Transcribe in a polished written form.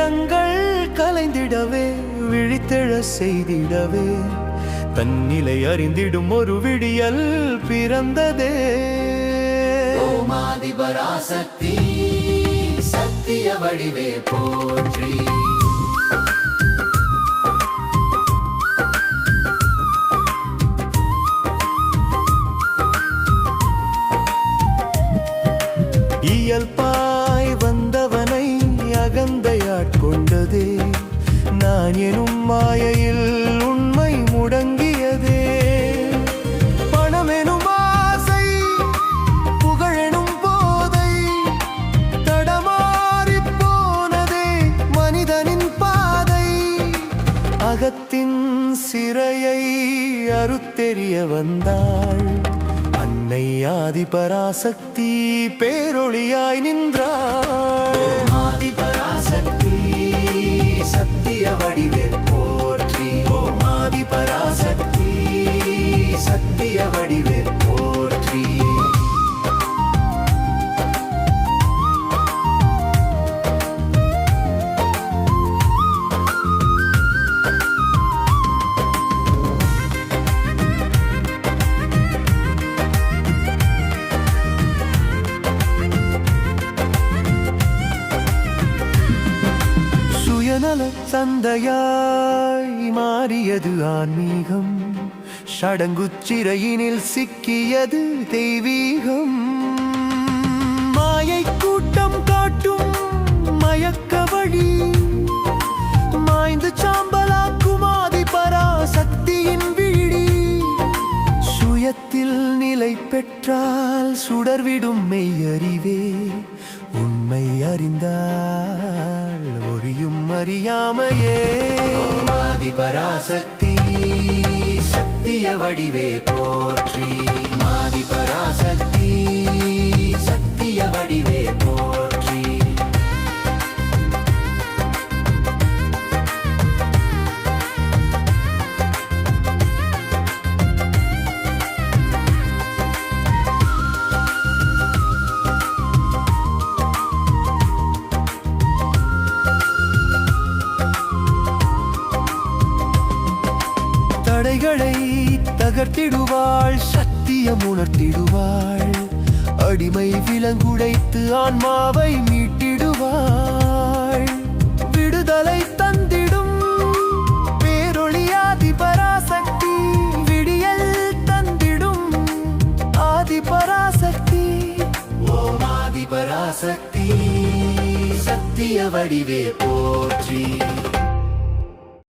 துயரங்கள் கலைந்திடவே விழித்தெழ செய்திடவே தன்னிலை அறிந்திடும் ஒரு விடியல் பிறந்ததே. ஓம் ஆதிபராசக்தி சத்திய வடிவே போற்றி. இயல்பாய் வந்தவனை அகந்தையாட்கொண்டதே, நான் எனும் மாயையில் உண்மை முடங்கியதே. பணமெனும் ஆசை புகழெனும் போதை தடமாறிப் போனதே மனிதனின் பாதை. அகத்தின் சிறையை அறுத்தெறிய வந்தாள் அன்னை ஆதிபராசக்தி, பேரொளியாய் நின்றாள். ஆதிபராசக்தி சத்திய வடிவே போற்றி. ஓம் ஆதிபராசக்தி சத்திய வடிவே போற்றி. சுயநல சந்தையாய் மாறியது ஆன்மீகம், சடங்குச்சிறையினில் சிக்கியது தெய்வீகம். மாயை கூட்டம் காட்டும் மயக்க வழி மாய்ந்து சாம்பலாக்கும் ஆதிபராசக்தியின் விழி. சுயத்தில் நிலை பெற்றால் சுடர்விடும் மெய்யறிவே, உண்மை அறிந்தால் ஒழியும் அறியாமையே. ஆதிபராசக்தி சத்திய வடிவே போற்றி. ஆதிபராசக்தி சத்திய வடிவே போற்றி. தடைகளை தகர்த்திடுவாள், சத்தியம் உணர்த்திடுவாள், அடிமை விலங்குடைத்து ஆன்மாவை மீட்டிடுவாள். விடுதலை தந்திடும் பேரொளி ஆதிபராசக்தி, விடியல் தந்திடும் ஆதிபராசக்தி. ஓம் ஆதிபராசக்தி சத்திய வடிவே போற்றி.